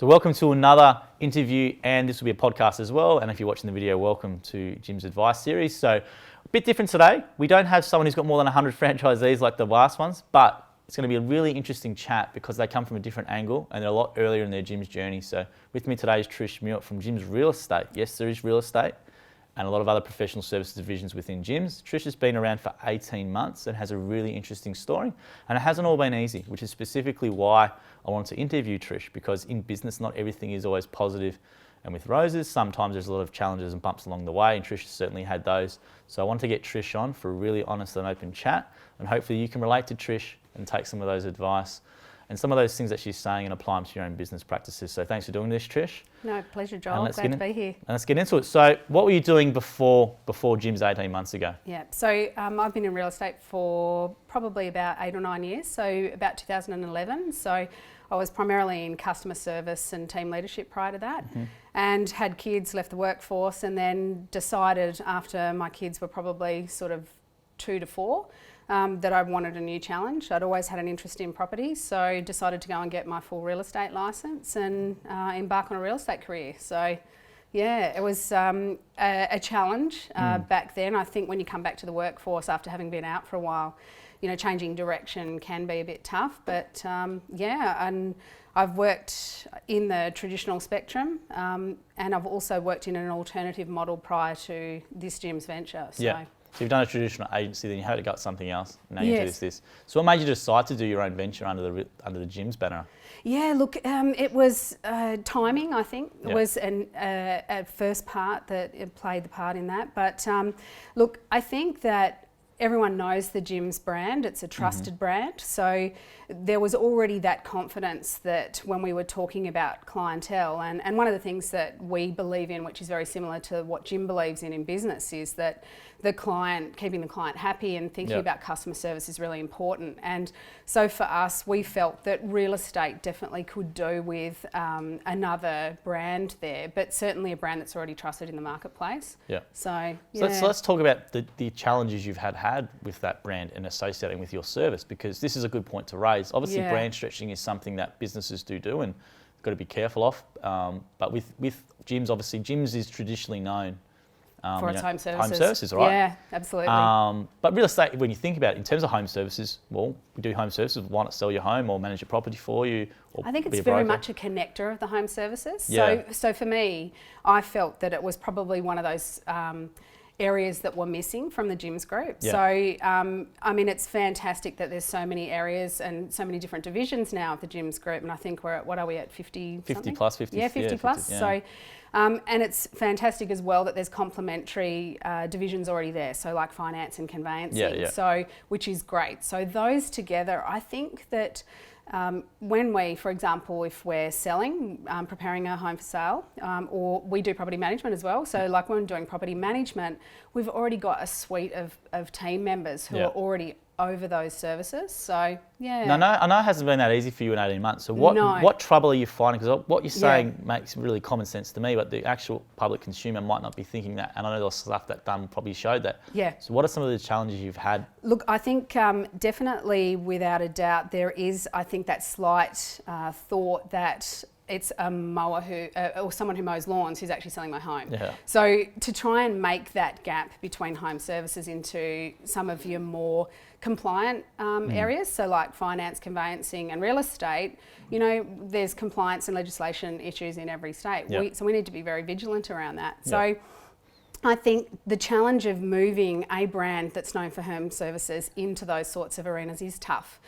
So welcome to another interview, and this will be a podcast as well. And if you're watching the video, welcome to Jim's Advice series. So a bit different today. We don't have someone who's got more than 100 franchisees like the last ones, but it's going to be a really interesting chat because they come from a different angle and they're a lot earlier in their Jim's journey. So with me today is Trish Mewett from Jim's Real Estate. Yes, there is real estate and a lot of other professional services divisions within Jim's. Trish has been around for 18 months and has a really interesting story. And it hasn't all been easy, which is specifically why I wanted to interview Trish, because in business, not everything is always positive and with roses. Sometimes there's a lot of challenges and bumps along the way, and Trish has certainly had those. So I wanted to get Trish on for a really honest and open chat, and hopefully you can relate to Trish and take some of those advice and some of those things that she's saying and apply them to your own business practices. So thanks for doing this, Trish. No, pleasure, Joel. Glad to be here. And let's get into it. So what were you doing before Jim's 18 months ago? Yeah, so I've been in real estate for probably about 8 or 9 years, so about 2011. So I was primarily in customer service and team leadership prior to that, and had kids, left the workforce, and then decided after my kids were probably sort of 2 to 4, that I wanted a new challenge. I'd always had an interest in property, so decided to go and get my full real estate licence and embark on a real estate career. So yeah, it was a challenge back then. I think when you come back to the workforce after having been out for a while, you know, changing direction can be a bit tough, but yeah, and I've worked in the traditional spectrum, and I've also worked in an alternative model prior to this Jim's venture. So. Yeah. So you've done a traditional agency, then you had to got something else. Now you do this. So what made you decide to do your own venture under the Jim's banner? Yeah, look, it was timing. I think it was a first part that it played the part in that. But look, I think that everyone knows the Jim's brand. It's a trusted brand. So there was already that confidence that when we were talking about clientele, and one of the things that we believe in, which is very similar to what Jim believes in business, is that the client, keeping the client happy and thinking about customer service is really important. And so for us, we felt that real estate definitely could do with another brand there, but certainly a brand that's already trusted in the marketplace. Yeah. So let's talk about the challenges you've had with that brand and associating with your service, because this is a good point to raise. Obviously, brand stretching is something that businesses do and got to be careful of. But with Jim's, obviously, Jim's is traditionally known for its home services. Home services, right? Yeah, absolutely. But real estate, when you think about it, in terms of home services, well, we do home services. Why not sell your home or manage your property for you? Or I think it's very much a connector of the home services. Yeah. So for me, I felt that it was probably one of those areas that were missing from the Jim's group. Yeah. So, I mean, it's fantastic that there's so many areas and so many different divisions now of the Jim's group. And I think we're at, what are we at, 50 50 plus, 50. Yeah, 50 plus. 50, yeah. So, and it's fantastic as well that there's complementary divisions already there. So like finance and conveyancing. So, which is great. So those together, I think that when we, for example, if we're selling, preparing a home for sale, or we do property management as well. So like when we're doing property management, we've already got a suite of team members who are already over those services. So yeah. No, I know it hasn't been that easy for you in 18 months. So what trouble are you finding? Because what you're saying makes really common sense to me, but the actual public consumer might not be thinking that. And I know the stuff that done probably showed that. Yeah. So what are some of the challenges you've had? Look, I think definitely, without a doubt, there is, I think, that slight thought that it's a mower or someone who mows lawns who's actually selling my home. Yeah. So to try and make that gap between home services into some of your more compliant areas, so like finance, conveyancing and real estate, you know, there's compliance and legislation issues in every state. So we need to be very vigilant around that. So I think the challenge of moving a brand that's known for home services into those sorts of arenas is tough.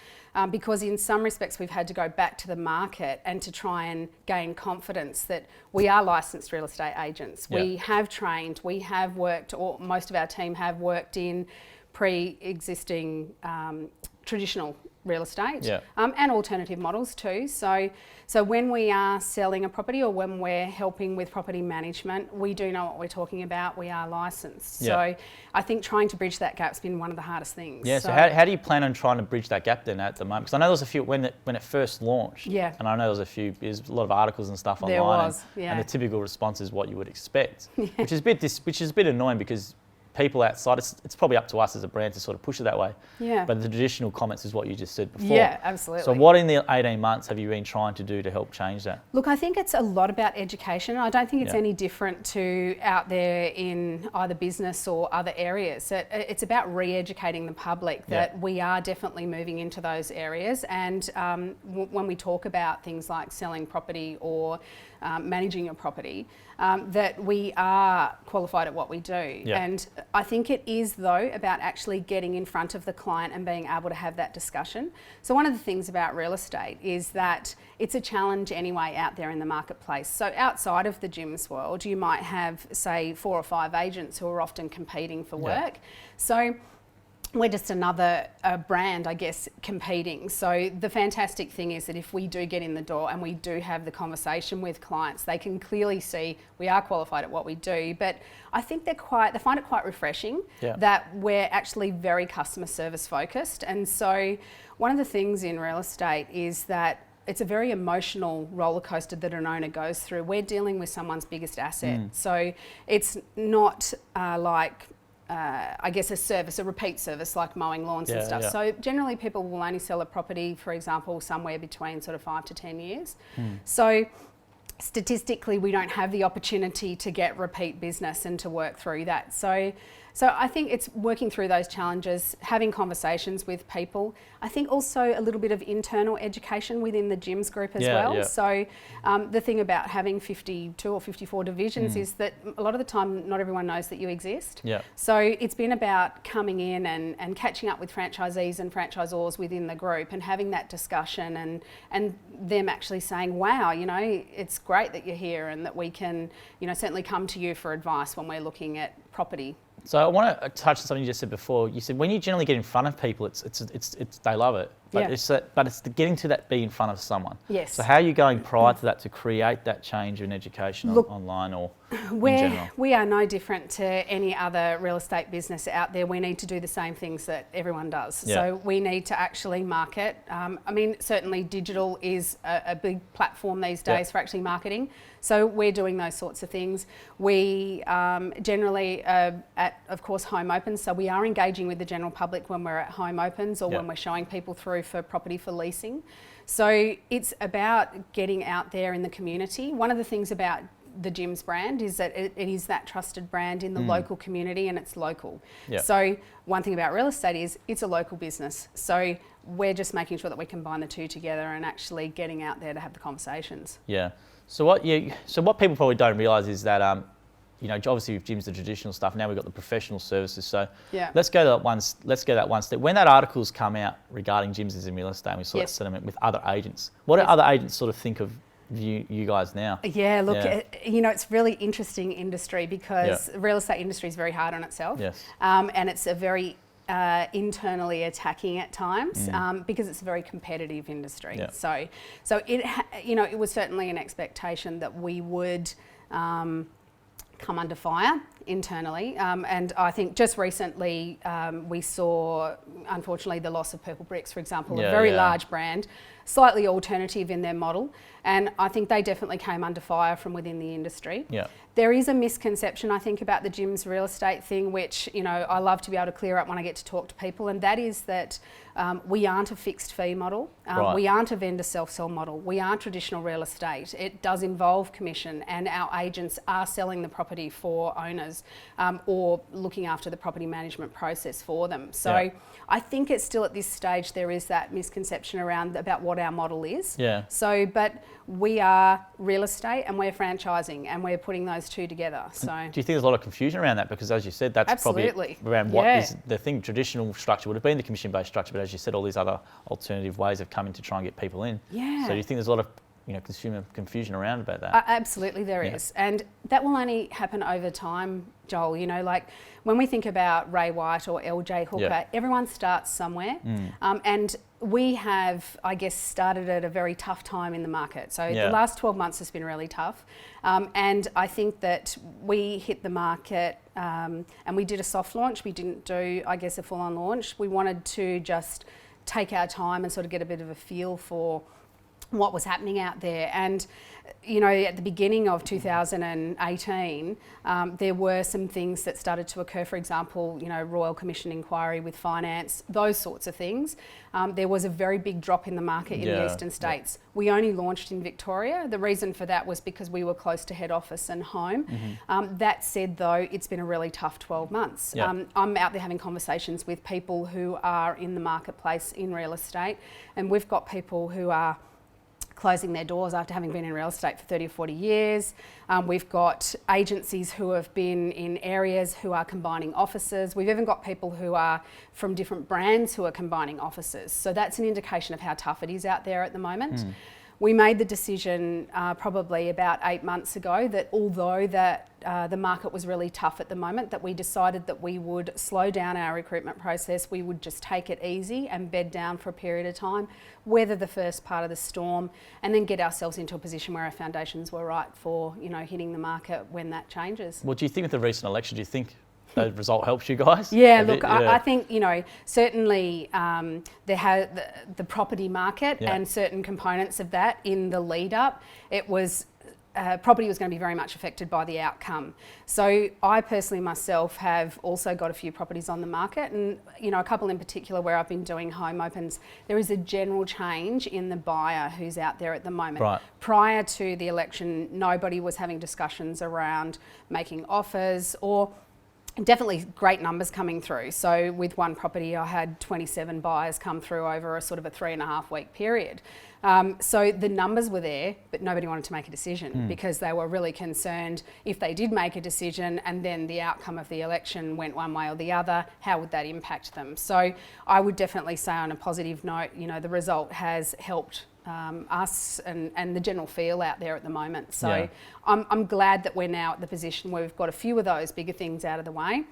Because in some respects we've had to go back to the market and to try and gain confidence that we are licensed real estate agents. We have trained, we have worked, or most of our team have worked in pre-existing traditional real estate and alternative models too. So when we are selling a property or when we're helping with property management, we do know what we're talking about. We are licensed. So I think trying to bridge that gap's been one of the hardest things. Yeah. So how do you plan on trying to bridge that gap then at the moment? Because I know there was a few when it first launched. Yeah. And I know there's a lot of articles and stuff online. There was. And the typical response is what you would expect, which is a bit annoying because people outside, it's probably up to us as a brand to sort of push it that way. Yeah. But the traditional comments is what you just said before. Yeah, absolutely. So what in the 18 months have you been trying to do to help change that? Look, I think it's a lot about education. I don't think it's any different to out there in either business or other areas. It's about re-educating the public that we are definitely moving into those areas. And when we talk about things like selling property or managing your property, that we are qualified at what we do. Yeah. And I think it is, though, about actually getting in front of the client and being able to have that discussion. So one of the things about real estate is that it's a challenge anyway out there in the marketplace. So outside of the gyms world, you might have, say, 4 or 5 agents who are often competing for work. So we're just another brand, I guess, competing. So the fantastic thing is that if we do get in the door and we do have the conversation with clients, they can clearly see we are qualified at what we do. But I think they find it quite refreshing that we're actually very customer service focused. And so one of the things in real estate is that it's a very emotional roller coaster that an owner goes through. We're dealing with someone's biggest asset. So it's not like I guess a repeat service like mowing lawns and stuff. So generally people will only sell a property, for example, somewhere between sort of 5 to 10 years. So statistically, we don't have the opportunity to get repeat business and to work through that. So I think it's working through those challenges, having conversations with people. I think also a little bit of internal education within the gyms group as well. So the thing about having 52 or 54 divisions is that a lot of the time not everyone knows that you exist. So it's been about coming in and catching up with franchisees and franchisors within the group and having that discussion and them actually saying, wow, you know, it's great that you're here and that we can, you know, certainly come to you for advice when we're looking at property. So I want to touch on something you just said before. You said when you generally get in front of people, it's they love it. But it's getting to that be in front of someone. Yes. So how are you going prior to that to create that change in education online or in general? We are no different to any other real estate business out there. We need to do the same things that everyone does. So we need to actually market. I mean, certainly digital is a big platform these days for actually marketing. So we're doing those sorts of things. We generally at, of course, home opens. So we are engaging with the general public when we're at home opens or when we're showing people through for property for leasing. So it's about getting out there in the community. One of the things about the gyms brand is that it is that trusted brand in the local community and it's local. So one thing about real estate is it's a local business. So we're just making sure that we combine the two together and actually getting out there to have the conversations. So what people probably don't realise is that you know, obviously with gyms the traditional stuff. Now we've got the professional services. So let's go that one step. When that article's come out regarding gyms as in real estate, and we saw that sentiment with other agents. What do other agents sort of think of you guys now? Yeah, look, you know, it's really interesting industry because the real estate industry is very hard on itself. And it's a very internally attacking at times because it's a very competitive industry. So it, you know, it was certainly an expectation that we would come under fire internally, and I think just recently we saw, unfortunately, the loss of Purple Bricks, for example, a very large brand, slightly alternative in their model, and I think they definitely came under fire from within the industry. There is a misconception, I think, about the gyms real estate thing, which, you know, I love to be able to clear up when I get to talk to people, and that is that we aren't a fixed fee model. We aren't a vendor self-sell model. We are traditional real estate. It does involve commission, and our agents are selling the property for owners or looking after the property management process for them. So I think it's still at this stage there is that misconception around about what our model is. So, but we are real estate and we're franchising and we're putting those two together. So do you think there's a lot of confusion around that? Because as you said, that's probably around what is the thing. Traditional structure would have been the commission-based structure, but as you said, all these other alternative ways have come in to try and get people in. So do you think there's a lot of consumer confusion around about that? Absolutely there is. And that will only happen over time, Joel. You know, like when we think about Ray White or LJ Hooker, everyone starts somewhere. And we have, I guess, started at a very tough time in the market. So the last 12 months has been really tough. And I think that we hit the market and we did a soft launch. We didn't do, I guess, a full-on launch. We wanted to just take our time and sort of get a bit of a feel for what was happening out there. And you know, at the beginning of 2018, there were some things that started to occur. For example, you know, Royal Commission inquiry with finance, those sorts of things. There was a very big drop in the market in the eastern states. We only launched in Victoria. The reason for that was because we were close to head office and home. That said, though, it's been a really tough 12 months. I'm out there having conversations with people who are in the marketplace in real estate, and we've got people who are closing their doors after having been in real estate for 30 or 40 years. We've got agencies who have been in areas who are combining offices. We've even got people who are from different brands who are combining offices. So that's an indication of how tough it is out there at the moment. We made the decision probably about 8 months ago that although the market was really tough at the moment, that we decided that we would slow down our recruitment process. We would just take it easy and bed down for a period of time, weather the first part of the storm, and then get ourselves into a position where our foundations were right for, you know, hitting the market when that changes. Well, do you think with the recent election, do you think the result helps you guys? Yeah, look, I think, you know, certainly the property market and certain components of that in the lead up, it was property was going to be very much affected by the outcome. So I personally myself have also got a few properties on the market, and you know, a couple in particular where I've been doing home opens. There is a general change in the buyer who's out there at the moment. Right. Prior to the election, nobody was having discussions around making offers, or definitely great numbers coming through. So with one property, I had 27 buyers come through over a sort of a 3.5 week period. So the numbers were there, but nobody wanted to make a decision because they were really concerned if they did make a decision and then the outcome of the election went one way or the other, how would that impact them? So I would definitely say on a positive note, you know, the result has helped us and the general feel out there at the moment. So I'm glad that we're now at the position where we've got a few of those bigger things out of the way.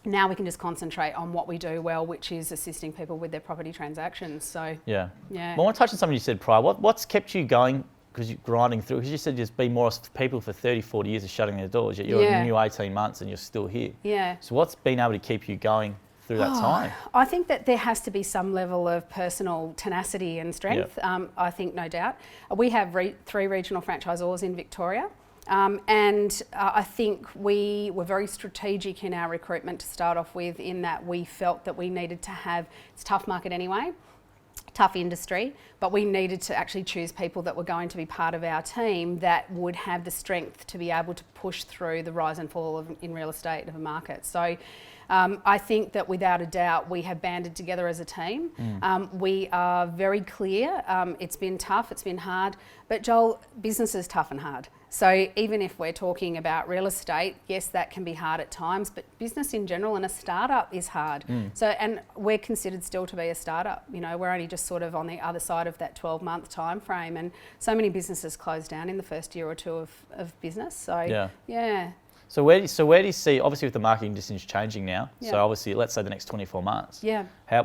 Now we can just concentrate on what we do well, which is assisting people with their property transactions. So well, I want to touch on something you said prior. What's kept you going? Because you're grinding through, because you said there's been more people for 30, 40 years are shutting their doors, yet you're a new 18 months and you're still here. So what's been able to keep you going through that time? I think that there has to be some level of personal tenacity and strength. I think, no doubt. We have 3 regional franchisors in Victoria. And I think we were very strategic in our recruitment to start off with, in that we felt that we needed to have, it's a tough market anyway, tough industry, but we needed to actually choose people that were going to be part of our team that would have the strength to be able to push through the rise and fall in real estate of a market. So I think that without a doubt we have banded together as a team. We are very clear. It's been tough, it's been hard, but Joel, business is tough and hard. So even if we're talking about real estate, yes, that can be hard at times, but business in general and a startup is hard. So, and we're considered still to be a startup. You know, we're only just sort of on the other side of that 12-month time frame, and so many businesses close down in the first year or two of business. So So where do you see, obviously with the marketing conditions changing now, so obviously let's say the next 24 months,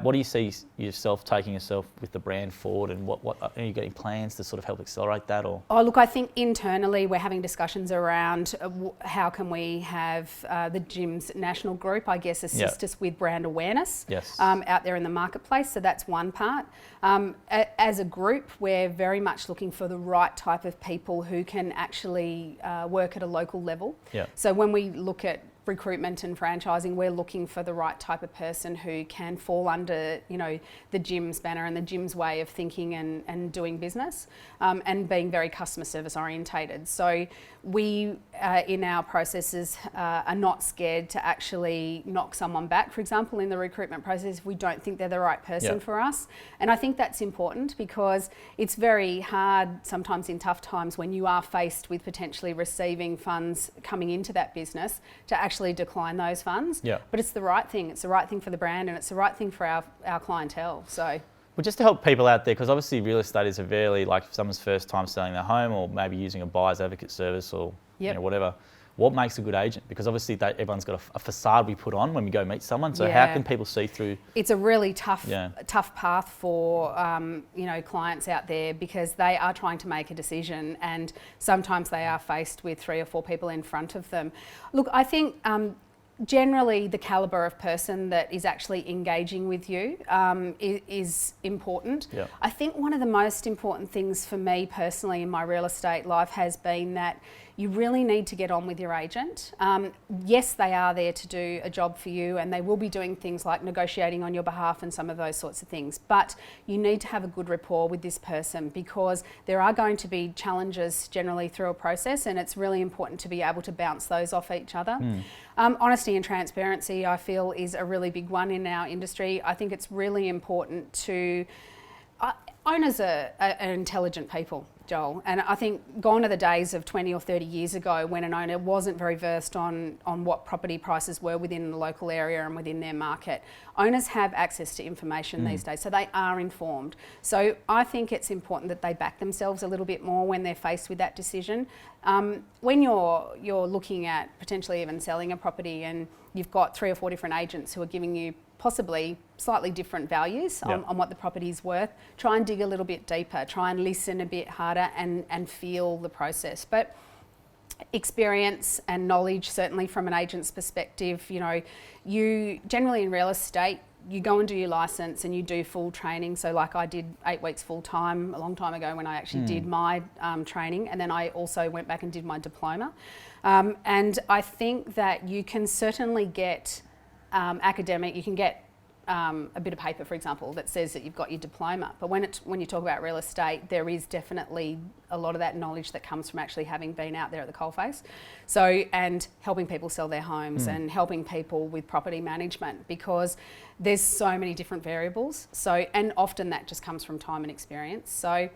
what do you see yourself taking yourself with the brand forward, and what are you getting plans to sort of help accelerate that? Or look, I think internally we're having discussions around how can we have the gym's national group, I guess, assist us with brand awareness out there in the marketplace. So that's one part. As a group, we're very much looking for the right type of people who can actually work at a local level. So when we look at recruitment and franchising, we're looking for the right type of person who can fall under, you know, the gym's banner and the gym's way of thinking and doing business, and being very customer service orientated. So we, in our processes, are not scared to actually knock someone back, for example, in the recruitment process if we don't think they're the right person for us. And I think that's important, because it's very hard sometimes in tough times when you are faced with potentially receiving funds coming into that business to actually decline those funds. But it's the right thing. It's the right thing for the brand, and it's the right thing for our clientele. So. Well, just to help people out there, because obviously real estate is a very, like, if someone's first time selling their home, or maybe using a buyer's advocate service, or you know, whatever. What makes a good agent? Because obviously everyone's got a facade we put on when we go meet someone. So how can people see through? It's a really tough path for you know, clients out there, because they are trying to make a decision, and sometimes they are faced with 3 or 4 people in front of them. Look, I think generally the calibre of person that is actually engaging with you is important. Yep. I think one of the most important things for me personally in my real estate life has been that you really need to get on with your agent. Yes, they are there to do a job for you, and they will be doing things like negotiating on your behalf and some of those sorts of things. But you need to have a good rapport with this person, because there are going to be challenges generally through a process, and it's really important to be able to bounce those off each other. Honesty and transparency, I feel, is a really big one in our industry. I think it's really important to... Owners are intelligent people, Joel, and I think gone are the days of 20 or 30 years ago when an owner wasn't very versed on what property prices were within the local area and within their market. Owners have access to information these days, so they are informed. So I think it's important that they back themselves a little bit more when they're faced with that decision. When you're looking at potentially even selling a property and you've got 3 or 4 different agents who are giving you possibly slightly different values on what the property is worth, try and dig a little bit deeper, try and listen a bit harder and feel the process. But experience and knowledge, certainly from an agent's perspective, you generally in real estate, you go and do your licence and you do full training. So like I did 8 weeks full time a long time ago when I actually did my training, and then I also went back and did my diploma. And I think that you can certainly get academic, you can get a bit of paper, for example, that says that you've got your diploma. But when you talk about real estate, there is definitely a lot of that knowledge that comes from actually having been out there at the coalface. So, and helping people sell their homes and helping people with property management, because there's so many different variables. So, and often that just comes from time and experience. So,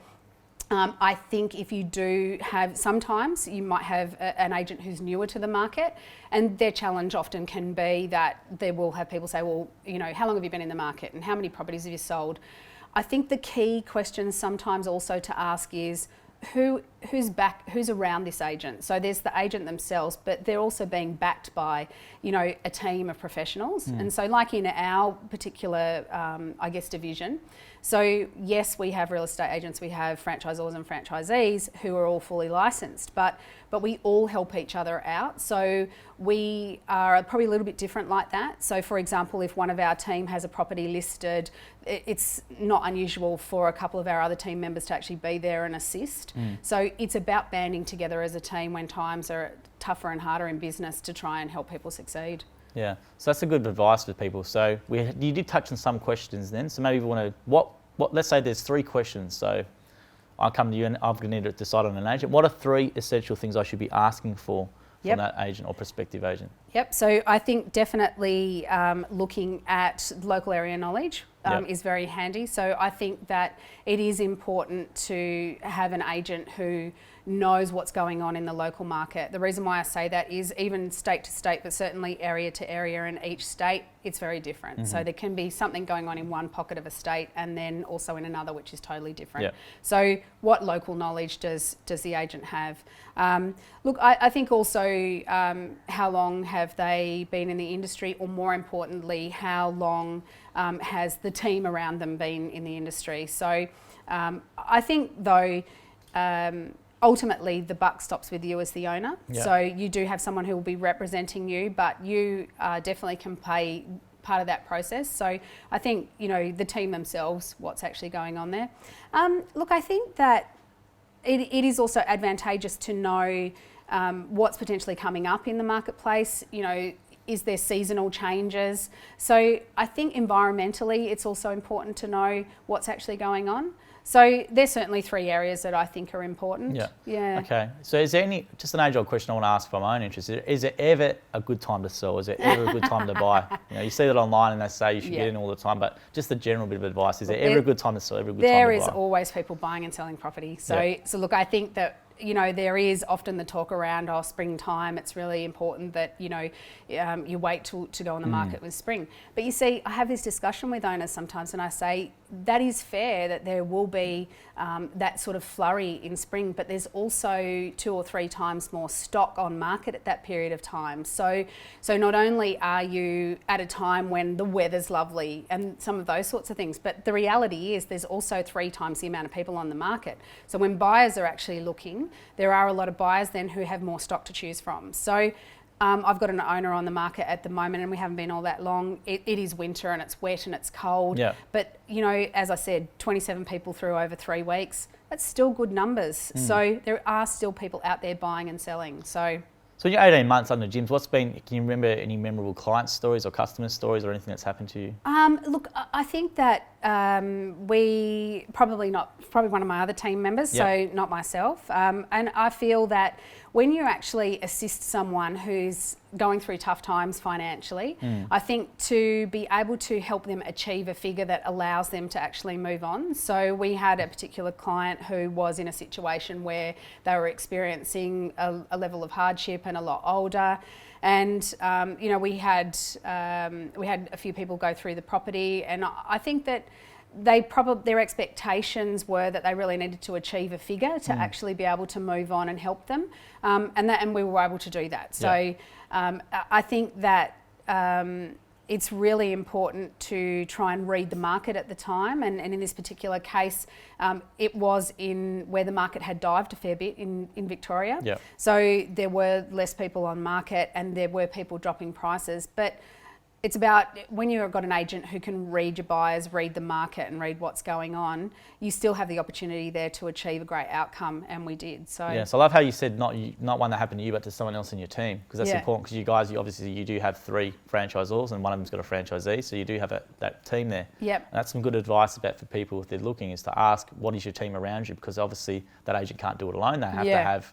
I think if you do have, sometimes you might have an agent who's newer to the market, and their challenge often can be that they will have people say, well, how long have you been in the market and how many properties have you sold? I think the key question sometimes also to ask is who's around this agent. So there's the agent themselves, but they're also being backed by, a team of professionals. And so like in our particular, division, so yes, we have real estate agents, we have franchisors and franchisees who are all fully licensed, but we all help each other out. So we are probably a little bit different like that. So for example, if one of our team has a property listed, it's not unusual for a couple of our other team members to actually be there and assist. So it's about banding together as a team when times are tougher and harder in business to try and help people succeed. Yeah, so that's a good advice for people. So you did touch on some questions then. So maybe we want to, let's say there's 3 questions. So I come to you and I'm going to need to decide on an agent. What are 3 essential things I should be asking for from that agent or prospective agent? Yep, so I think definitely looking at local area knowledge is very handy. So I think that it is important to have an agent who knows what's going on in the local market. The reason why I say that is even state to state, but certainly area to area in each state, it's very different. So there can be something going on in one pocket of a state and then also in another, which is totally different. So what local knowledge does the agent have? Look, I think also how long have they been in the industry, or more importantly, how long has the team around them been in the industry? So I think though, ultimately the buck stops with you as the owner. So you do have someone who will be representing you, but you definitely can play part of that process. So I think, the team themselves, what's actually going on there. Look, I think that it is also advantageous to know what's potentially coming up in the marketplace. Is there seasonal changes? So I think environmentally, it's also important to know what's actually going on. So there's certainly 3 areas that I think are important. Yeah. Okay. So is there just an age-old question I want to ask for my own interest, is there ever a good time to sell? Is there ever a good time to buy? You see that online and they say you should get in all the time, but just a general bit of advice, is there ever a good time to sell, ever a good time to buy? There is always people buying and selling property. So look, I think that there is often the talk around, springtime, it's really important that, you wait to go on the market with spring. But you see, I have this discussion with owners sometimes and I say, that is fair that there will be that sort of flurry in spring, but there's also 2 or 3 times more stock on market at that period of time. So not only are you at a time when the weather's lovely and some of those sorts of things, but the reality is there's also 3 times the amount of people on the market. So when buyers are actually looking, there are a lot of buyers then who have more stock to choose from. So I've got an owner on the market at the moment, and we haven't been all that long. It is winter and it's wet and it's cold. Yeah. But, as I said, 27 people through over 3 weeks, that's still good numbers. So there are still people out there buying and selling. So in your 18 months under Jim's, can you remember any memorable client stories or customer stories or anything that's happened to you? Look, I think that we probably one of my other team members, so not myself. And I feel that when you actually assist someone who's going through tough times financially, I think to be able to help them achieve a figure that allows them to actually move on. So we had a particular client who was in a situation where they were experiencing a level of hardship and a lot older. And we had a few people go through the property, and I think that their expectations were that they really needed to achieve a figure to actually be able to move on and help them, and we were able to do that. So I think that it's really important to try and read the market at the time, and in this particular case, it was in where the market had dived a fair bit in Victoria. Yeah. So there were less people on market, and there were people dropping prices, but it's about when you've got an agent who can read your buyers, read the market and read what's going on, you still have the opportunity there to achieve a great outcome, and we did. So I love how you said not one that happened to you, but to someone else in your team, because that's important, because you guys, you do have 3 franchisors and one of them's got a franchisee, so you do have that team there. Yep. And that's some good advice for people if they're looking, is to ask, what is your team around you? Because obviously that agent can't do it alone. They have to have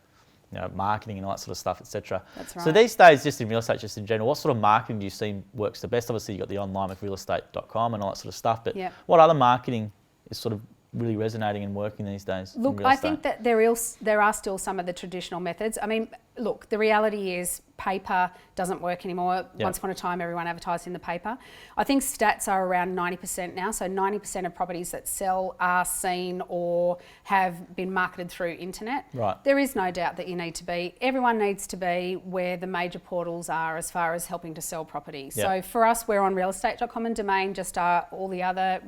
marketing and all that sort of stuff, etc. That's right. So these days, just in real estate, just in general, what sort of marketing do you see works the best? Obviously, you've got the online with realestate.com and all that sort of stuff, but what other marketing is sort of really resonating and working these days? Look, I think that there are still some of the traditional methods. I mean, look, the reality is paper doesn't work anymore. Once upon a time, everyone advertised in the paper. I think stats are around 90% now. So 90% of properties that sell are seen or have been marketed through internet. Right. There is no doubt that everyone needs to be where the major portals are as far as helping to sell properties. So for us, we're on realestate.com and Domain, just all the other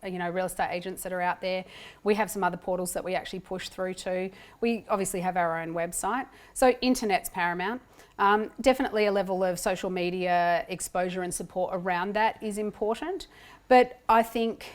real estate agents that are out there. We have some other portals that we actually push through to. We obviously have our own website. So internet's paramount. Definitely a level of social media exposure and support around that is important. But I think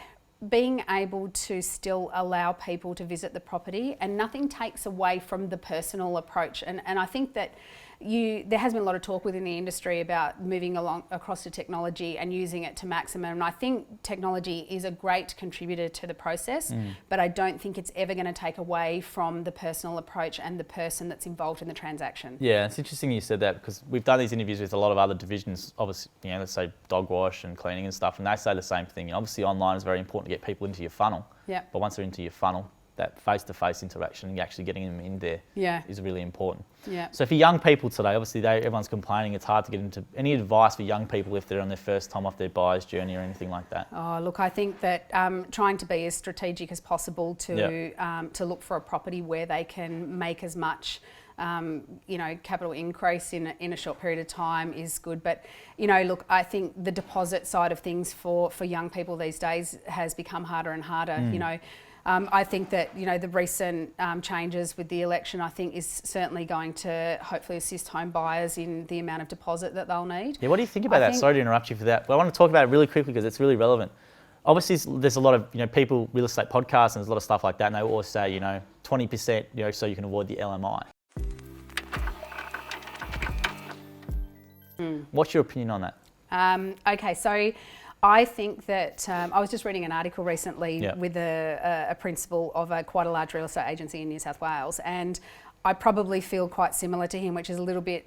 being able to still allow people to visit the property, and nothing takes away from the personal approach. And I think that there has been a lot of talk within the industry about moving across to technology and using it to maximum. And I think technology is a great contributor to the process, but I don't think it's ever going to take away from the personal approach and the person that's involved in the transaction. Yeah, it's interesting you said that, because we've done these interviews with a lot of other divisions, obviously, let's say dog wash and cleaning and stuff, and they say the same thing. Obviously, online is very important to get people into your funnel. Yeah. But once they're into your funnel, that face-to-face interaction and actually getting them in there is really important. Yeah. So for young people today, obviously everyone's complaining it's hard to get into. Any advice for young people if they're on their first time off their buyer's journey or anything like that? Oh, look, I think that trying to be as strategic as possible to look for a property where they can make as much capital increase in a short period of time is good. But, look, I think the deposit side of things for young people these days has become harder and harder. I think that, the recent changes with the election, I think, is certainly going to hopefully assist home buyers in the amount of deposit that they'll need. Yeah, what do you think about that? Sorry to interrupt you for that, but I want to talk about it really quickly because it's really relevant. Obviously, there's a lot of people, real estate podcasts, and there's a lot of stuff like that, and they always say, 20%, so you can avoid the LMI. What's your opinion on that? Okay, so I think that I was just reading an article recently with a principal of quite a large real estate agency in New South Wales, and I probably feel quite similar to him, which is a little bit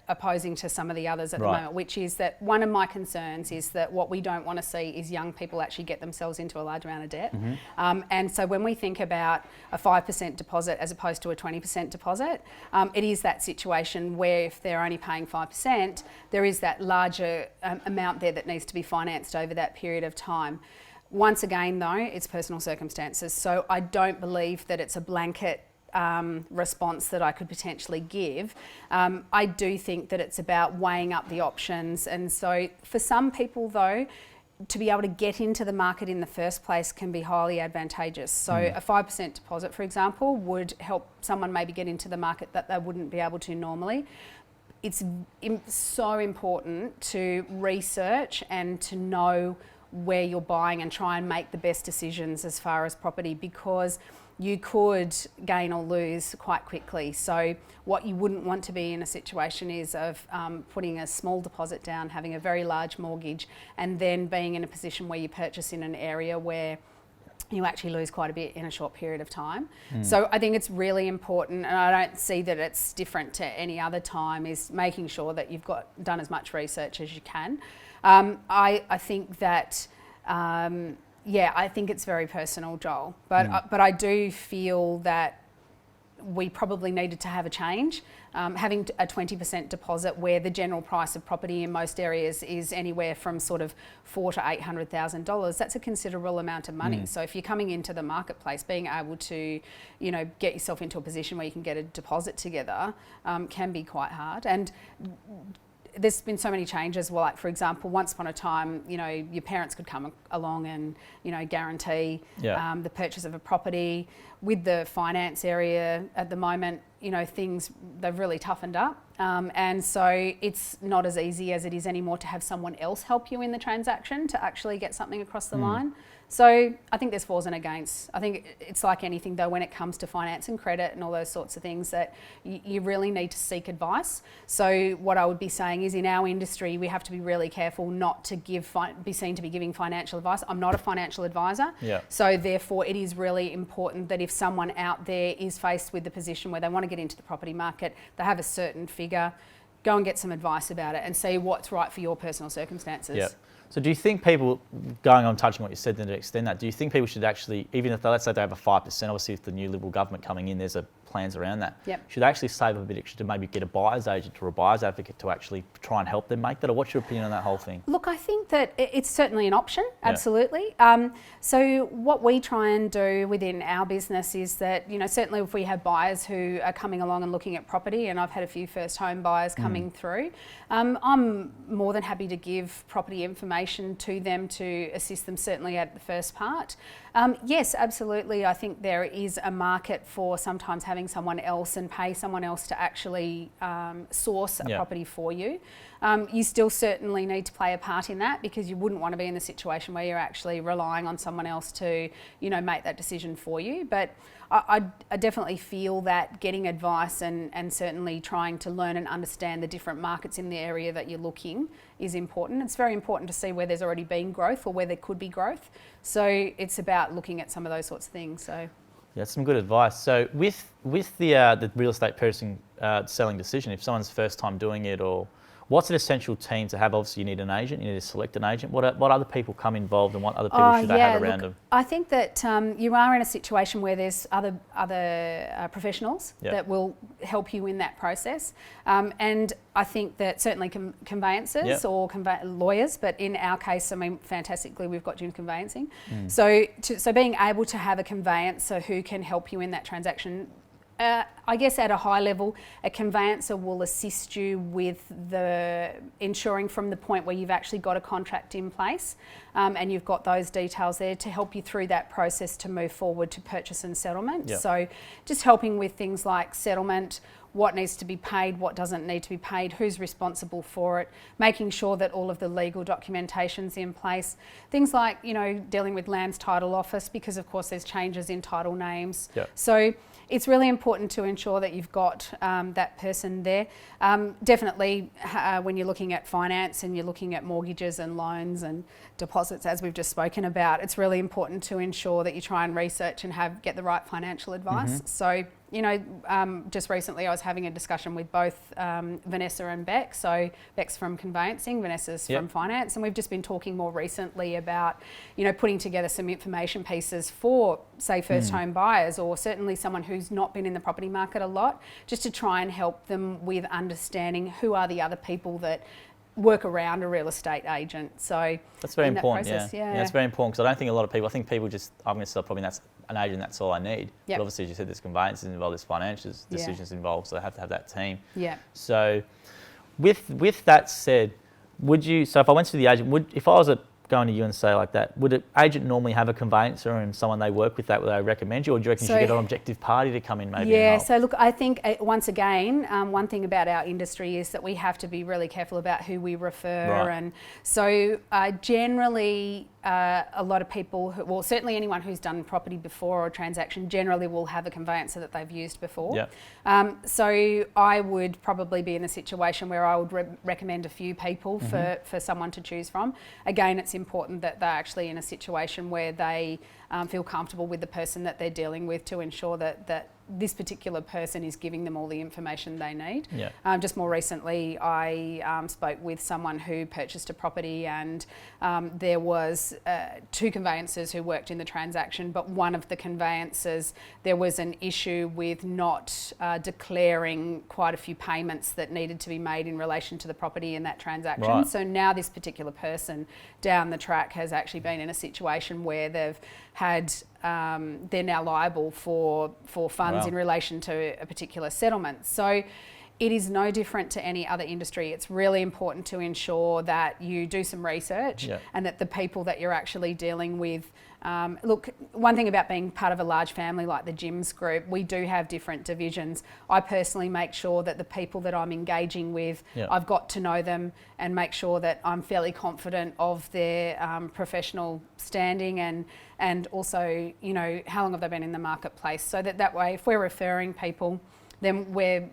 opposing to some of the others at the moment, which is that one of my concerns is that what we don't want to see is young people actually get themselves into a large amount of debt. And so when we think about a 5% deposit as opposed to a 20% deposit, it is that situation where if they're only paying 5%, there is that larger amount there that needs to be financed over that period of time. Once again, though, it's personal circumstances. So I don't believe that it's a blanket response that I could potentially give. I do think that it's about weighing up the options. And so for some people, though, to be able to get into the market in the first place can be highly advantageous. So a 5% deposit, for example, would help someone maybe get into the market that they wouldn't be able to normally. it's so important to research and to know where you're buying and try and make the best decisions as far as property, because you could gain or lose quite quickly. So what you wouldn't want to be in a situation is of putting a small deposit down, having a very large mortgage, and then being in a position where you purchase in an area where you actually lose quite a bit in a short period of time. So I think it's really important, and I don't see that it's different to any other time, is making sure that you've done as much research as you can. I think that, I think it's very personal, Joel, but I do feel that we probably needed to have a change. Having a 20% deposit where the general price of property in most areas is anywhere from sort of $400,000 to $800,000, that's a considerable amount of money. So if you're coming into the marketplace, being able to, get yourself into a position where you can get a deposit together can be quite hard. And there's been so many changes. Well, like for example, once upon a time, your parents could come along and, guarantee the purchase of a property. With the finance area at the moment, things, they've really toughened up. And so it's not as easy as it is anymore to have someone else help you in the transaction to actually get something across the line. So I think there's fors and against. I think it's like anything though, when it comes to finance and credit and all those sorts of things, that you really need to seek advice. So what I would be saying is, in our industry, we have to be really careful not to be seen to be giving financial advice. I'm not a financial advisor. So therefore it is really important that if someone out there is faced with the position where they want to get into the property market, they have a certain figure, go and get some advice about it and see what's right for your personal circumstances. So do you think people, going on touching what you said then to extend that, do you think people should actually, even if let's say they have a 5%, obviously with the new Liberal government coming in, there's plans around that, should they actually save a bit extra to maybe get a buyer's agent or a buyer's advocate to actually try and help them make that? Or what's your opinion on that whole thing? Look, I think that it's certainly an option, absolutely. So what we try and do within our business is that, certainly if we have buyers who are coming along and looking at property, and I've had a few first home buyers coming through, I'm more than happy to give property information to them to assist them, certainly at the first part. Yes, absolutely. I think there is a market for sometimes having someone else and pay someone else to actually source a property for you. You still certainly need to play a part in that, because you wouldn't want to be in the situation where you're actually relying on someone else to, make that decision for you. But I definitely feel that getting advice and certainly trying to learn and understand the different markets in the area that you're looking is important. It's very important to see where there's already been growth or where there could be growth. So it's about looking at some of those sorts of things. So yeah, that's some good advice. So with the real estate purchasing selling decision, if someone's first time doing it, or what's an essential team to have? Obviously, you need an agent. You need to select an agent. What other people come involved, and what other people should they have around them? I think that you are in a situation where there's other professionals that will help you in that process. And I think that certainly conveyancers or lawyers, but in our case, fantastically, we've got Jim's Conveyancing. So being able to have a conveyancer who can help you in that transaction. I guess at a high level, a conveyancer will assist you with the ensuring from the point where you've actually got a contract in place and you've got those details there to help you through that process to move forward to purchase and settlement. So just helping with things like settlement, what needs to be paid, what doesn't need to be paid, who's responsible for it, making sure that all of the legal documentation's in place. Things like, dealing with Land's Title Office, because of course there's changes in title names. So it's really important to ensure that you've got that person there. Definitely when you're looking at finance and you're looking at mortgages and loans and deposits, as we've just spoken about, it's really important to ensure that you try and research and get the right financial advice. So, just recently I was having a discussion with both Vanessa and Beck. So Beck's from conveyancing, Vanessa's from finance, and we've just been talking more recently about, putting together some information pieces for, say, first home buyers, or certainly someone who's not been in the property market a lot, just to try and help them with understanding who are the other people that work around a real estate agent. So that's very important. That's very important, because I don't think a lot of people, I think people just, I'm going to say probably that's an agent, that's all I need. But obviously, as you said, there's conveyances involved, there's financial decisions involved, so they have to have that team. So with that said, so if I went to the agent, if I was a going to you and say like that, would an agent normally have a conveyancer and someone they work with that they recommend you, or do you reckon you should get an objective party to come in maybe? Yeah, so look, I think once again, one thing about our industry is that we have to be really careful about who we refer. Right. And so generally, a lot of people, certainly anyone who's done property before or a transaction generally will have a conveyancer that they've used before. Yeah. So I would probably be in a situation where I would recommend a few people for someone to choose from. Again, it's important that they're actually in a situation where they feel comfortable with the person that they're dealing with, to ensure that this particular person is giving them all the information they need. Yeah. Just more recently, I spoke with someone who purchased a property, and there was two conveyancers who worked in the transaction, but one of the conveyancers, there was an issue with not declaring quite a few payments that needed to be made in relation to the property in that transaction. Right. So now this particular person down the track has actually been in a situation where they've had they're now liable for funds in relation to a particular settlement. So it is no different to any other industry. It's really important to ensure that you do some research and that the people that you're actually dealing with. Look, one thing about being part of a large family like the Jim's Group, we do have different divisions. I personally make sure that the people that I'm engaging with, I've got to know them and make sure that I'm fairly confident of their professional standing and also, you know, how long have they been in the marketplace, so that way if we're referring people, then we're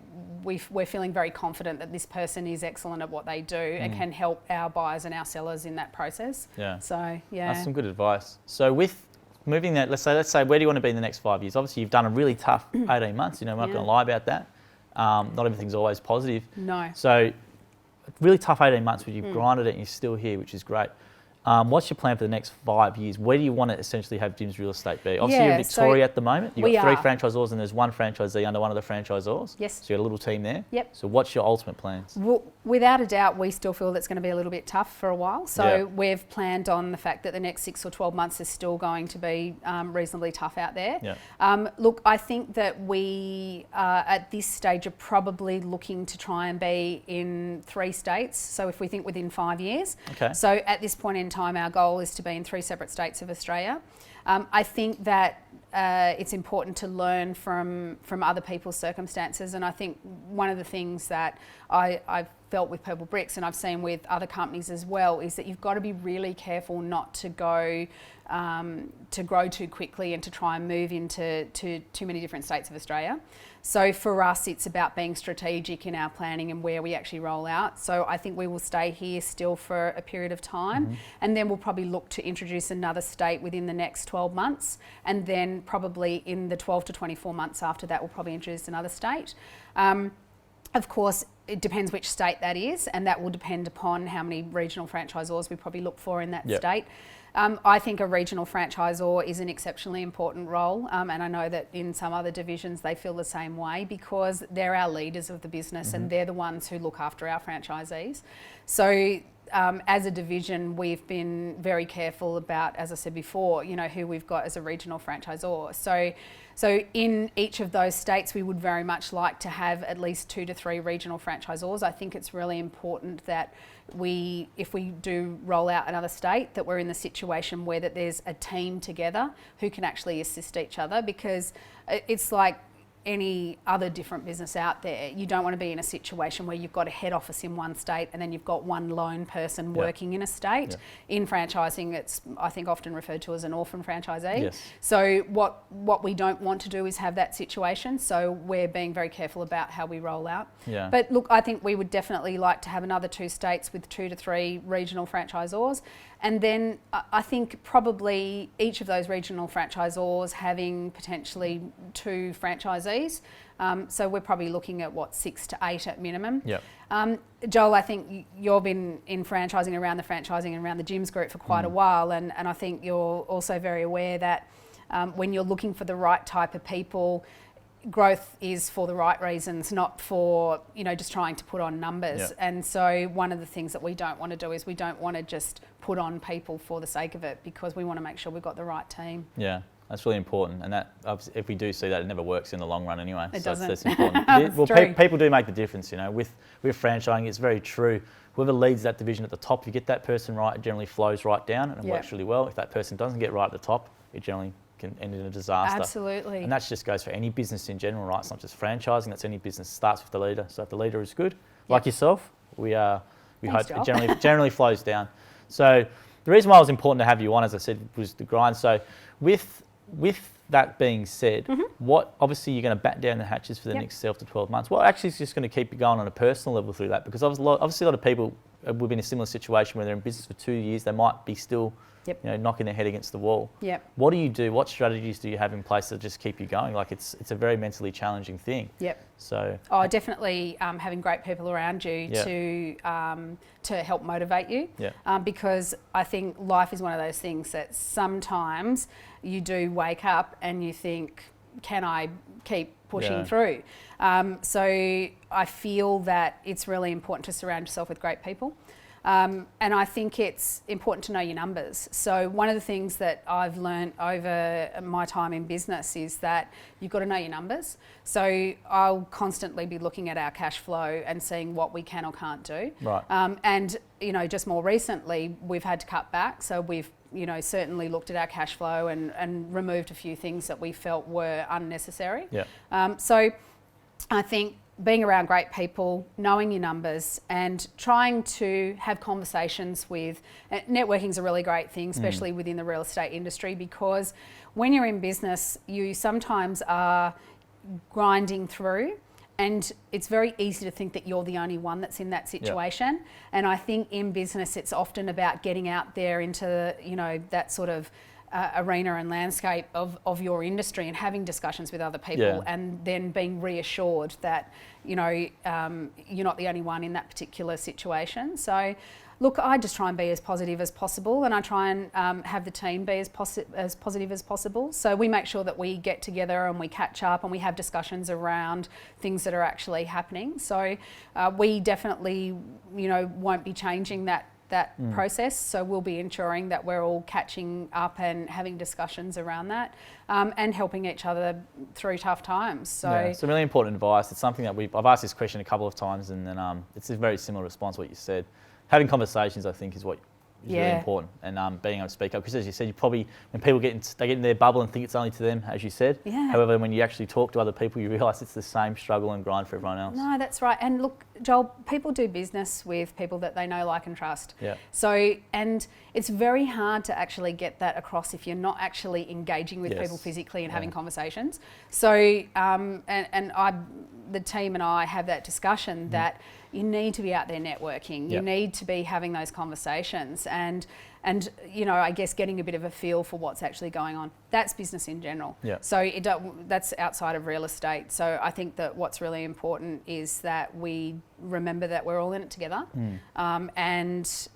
feeling very confident that this person is excellent at what they do and can help our buyers and our sellers in that process. Yeah. So, yeah. That's some good advice. So with moving that, let's say, where do you want to be in the next 5 years? Obviously, you've done a really tough 18 months. You know, I'm not going to lie about that. Not everything's always positive. No. So really tough 18 months, but you've grinded it and you're still here, which is great. What's your plan for the next 5 years? Where do you want to essentially have Jim's Real Estate be? Obviously, you're in Victoria at the moment. You've got 3 franchisors and there's one franchisee under one of the franchisors. Yes. So you've got a little team there. Yep. So what's your ultimate plans? Well, without a doubt, we still feel that's going to be a little bit tough for a while. So we've planned on the fact that the next 6 or 12 months is still going to be reasonably tough out there. Yeah. Look, I think that we at this stage are probably looking to try and be in 3 states. So if we think within 5 years. Okay. So at this point in time, our goal is to be in 3 separate states of Australia. I think that it's important to learn from other people's circumstances, and I think one of the things that I've felt with Purple Bricks, and I've seen with other companies as well, is that you've got to be really careful not to go to grow too quickly and to try and move into too many different states of Australia. So for us, it's about being strategic in our planning and where we actually roll out. So I think we will stay here still for a period of time, and then we'll probably look to introduce another state within the next 12 months, and then probably in the 12 to 24 months after that, we'll probably introduce another state. Of course, it depends which state that is, and that will depend upon how many regional franchisors we probably look for in that state. I think a regional franchisor is an exceptionally important role, and I know that in some other divisions they feel the same way, because they're our leaders of the business and they're the ones who look after our franchisees. So as a division, we've been very careful about, as I said before, you know, who we've got as a regional franchisor. So in each of those states, we would very much like to have at least 2 to 3 regional franchisors. I think it's really important that if we do roll out another state, that we're in the situation where that there's a team together who can actually assist each other, because it's like any other different business out there. You don't want to be in a situation where you've got a head office in one state and then you've got one lone person working in a state. In franchising, it's, I think, often referred to as an orphan franchisee. So what we don't want to do is have that situation. So we're being very careful about how we roll out. But look, I think we would definitely like to have another 2 states with 2 to 3 regional franchisors. And then I think probably each of those regional franchisors having potentially 2 franchisees. So we're probably looking at 6 to 8 at minimum. Joel, I think you've been in franchising around the Jim's Group for quite a while, and I think you're also very aware that when you're looking for the right type of people, growth is for the right reasons, not for, you know, just trying to put on numbers. And so one of the things that we don't want to do is we don't want to just put on people for the sake of it, because we want to make sure we've got the right team. That's really important, and that if we do see that, it never works in the long run anyway. It doesn't. That's important. People do make the difference, you know. With franchising, it's very true. Whoever leads that division at the top, if you get that person right, it generally flows right down and it works really well. If that person doesn't get right at the top, it generally can end in a disaster. Absolutely. And that just goes for any business in general, right? It's not just franchising, that's any business. It starts with the leader. So if the leader is good, like yourself, we hope it generally flows down. So the reason why it was important to have you on, as I said, was the grind. So with that being said, what obviously you're going to bat down the hatches for the next 12 to 12 months. What actually is just going to keep you going on a personal level through that? Because obviously a lot of people will be in a similar situation where they're in business for 2 years. They might be still knocking their head against the wall. What do you do? What strategies do you have in place to just keep you going? Like it's a very mentally challenging thing. So definitely having great people around you to help motivate you. Because I think life is one of those things that sometimes you do wake up and you think, can I keep pushing through? So I feel that it's really important to surround yourself with great people. And I think it's important to know your numbers. So one of the things that I've learned over my time in business is that you've got to know your numbers. So I'll constantly be looking at our cash flow and seeing what we can or can't do. And, just more recently, we've had to cut back. So we've, certainly looked at our cash flow and removed a few things that we felt were unnecessary. So I think being around great people, knowing your numbers and trying to have conversations with, networking is a really great thing, especially within the real estate industry, because when you're in business, you sometimes are grinding through and it's very easy to think that you're the only one that's in that situation. And I think in business, it's often about getting out there into, that sort of arena and landscape of your industry and having discussions with other people and then being reassured that, you're not the only one in that particular situation. So look, I just try and be as positive as possible and I try and have the team be as positive as possible. So we make sure that we get together and we catch up and we have discussions around things that are actually happening. So we definitely, won't be changing that process. So we'll be ensuring that we're all catching up and having discussions around that and helping each other through tough times. So it's a really important advice. It's something that I've asked this question a couple of times and then it's a very similar response to what you said. Having conversations, I think, is what is really important, and being able to speak up. Because as you said, you probably, when people get in their bubble and think it's only to them, as you said. However, when you actually talk to other people, you realise it's the same struggle and grind for everyone else. No, that's right. And look, Joel, people do business with people that they know, like and trust. So, and it's very hard to actually get that across if you're not actually engaging with people physically and having conversations. So, the team and I have that discussion that you need to be out there networking. You need to be having those conversations and I guess getting a bit of a feel for what's actually going on. That's business in general. So that's outside of real estate. So I think that what's really important is that we remember that we're all in it together. And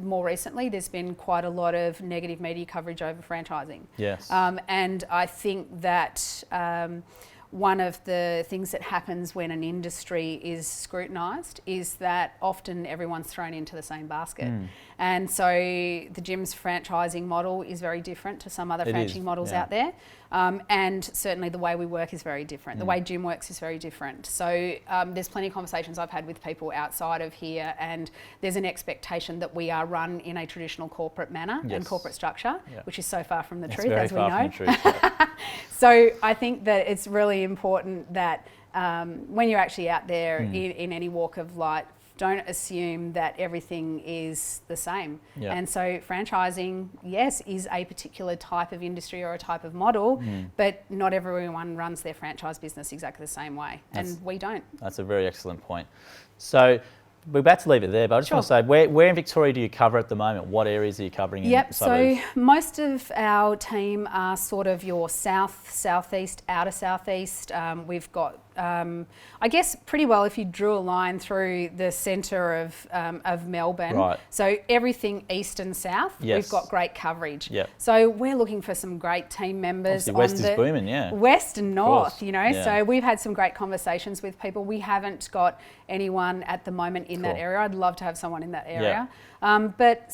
more recently, there's been quite a lot of negative media coverage over franchising. And I think that one of the things that happens when an industry is scrutinised is that often everyone's thrown into the same basket. And so the gym's franchising model is very different to some other franchising models out there. And certainly the way we work is very different. The way gym works is very different. So there's plenty of conversations I've had with people outside of here, and there's an expectation that we are run in a traditional corporate manner and corporate structure, which is so far from the truth, as we know. So I think that it's really important that when you're actually out there in any walk of life, don't assume that everything is the same. And so franchising, yes, is a particular type of industry or a type of model, but not everyone runs their franchise business exactly the same way, and we don't. That's a very excellent point. So we're about to leave it there, but I just want to say, where in Victoria do you cover at the moment? What areas are you covering in the suburbs? So most of our team are sort of your southeast, outer southeast. We've got, I guess, pretty well if you drew a line through the centre of Melbourne. So everything east and south, we've got great coverage. So we're looking for some great team members. Obviously west is booming, west and north, So we've had some great conversations with people. We haven't got anyone at the moment in that area. I'd love to have someone in that area. But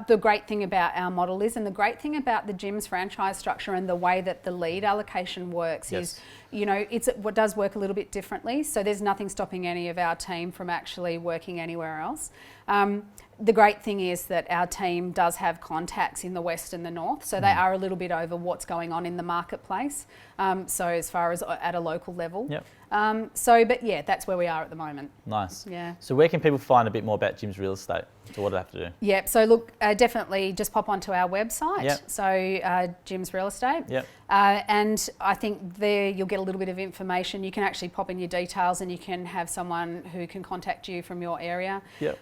the great thing about our model is, and the great thing about the gym's franchise structure and the way that the lead allocation works is, what does work a little bit differently. So there's nothing stopping any of our team from actually working anywhere else. The great thing is that our team does have contacts in the west and the north, so they are a little bit over what's going on in the marketplace. So as far as at a local level. Yep. That's where we are at the moment. Nice. Yeah. So where can people find a bit more about Jim's real estate? So what do they have to do? Yep. So look, definitely just pop onto our website. Yep. So Jim's Real Estate. Yep. And I think there you'll get a little bit of information. You can actually pop in your details and you can have someone who can contact you from your area. Yep.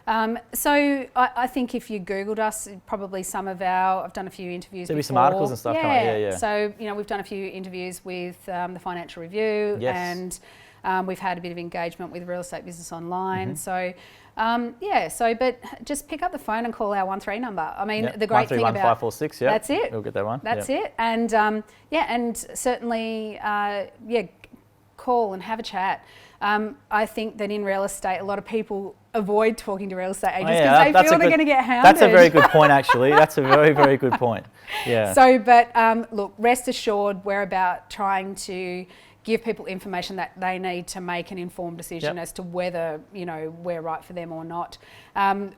So I think if you Googled us, probably I've done a few interviews There'll before. be some articles and stuff coming out. Yeah. So, we've done a few interviews with the Financial Review. Yes. And we've had a bit of engagement with Real Estate Business Online. So, but just pick up the phone and call our 13 number. I mean, the great thing about 546, yeah. That's it. We'll get that one. That's it. And and certainly, call and have a chat. I think that in real estate, a lot of people avoid talking to real estate agents because they feel they're going to get hounded. That's a very good point, actually. That's a very, very good point. Yeah. So, but look, rest assured, we're about trying to give people information that they need to make an informed decision as to whether, we're right for them or not.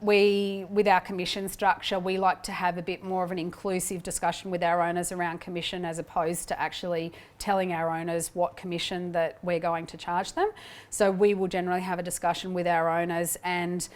With our commission structure, we like to have a bit more of an inclusive discussion with our owners around commission as opposed to actually telling our owners what commission that we're going to charge them. So we will generally have a discussion with our owners and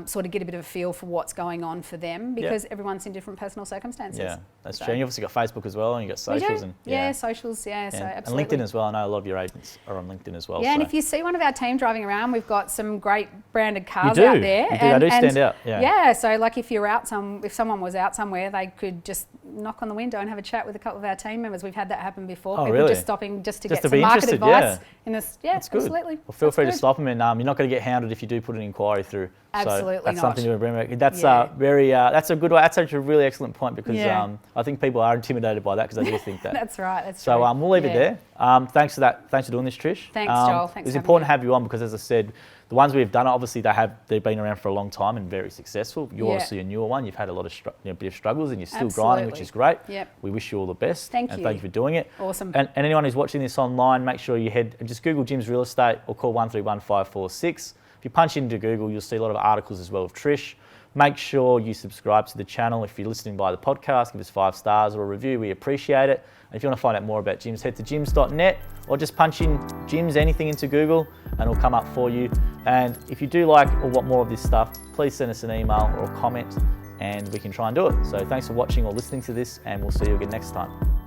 sort of get a bit of a feel for what's going on for them because everyone's in different personal circumstances. Yeah, that's true. And you've obviously got Facebook as well and you've got socials. And socials, so absolutely. And LinkedIn as well. I know a lot of your agents are on LinkedIn as well. Yeah, and if you see one of our team driving around, we've got some great branded cars out there. They do stand out. Yeah, so like if someone was out somewhere, they could just knock on the window and have a chat with a couple of our team members. We've had that happen before. Oh, People really? just stopping just to get some be market advice. Yeah. That's good. Absolutely. Well, feel free to stop them, and you're not going to get hounded if you do put an inquiry through. Absolutely so that's not. something to remember. That's that's a good one. That's actually a really excellent point because I think people are intimidated by that because they do think that. That's right. So we'll leave it there. Thanks for that. Thanks for doing this, Trish. Thanks, Joel. Thanks. It's important to have you on because, as I said, the ones we've done, obviously they've been around for a long time and very successful. You're obviously a newer one. You've had a lot of bit of struggles and you're still grinding, which is great. Yep. We wish you all the best. Thank you. And thank you for doing it. Awesome. And anyone who's watching this online, make sure you just Google Jim's Real Estate or call 131546. If you punch into Google, you'll see a lot of articles as well of Trish. Make sure you subscribe to the channel. If you're listening by the podcast, give us 5 stars or a review. We appreciate it. And if you want to find out more about gyms, head to gyms.net or just punch in gyms anything into Google and it'll come up for you. And if you do like or want more of this stuff, please send us an email or a comment and we can try and do it. So thanks for watching or listening to this and we'll see you again next time.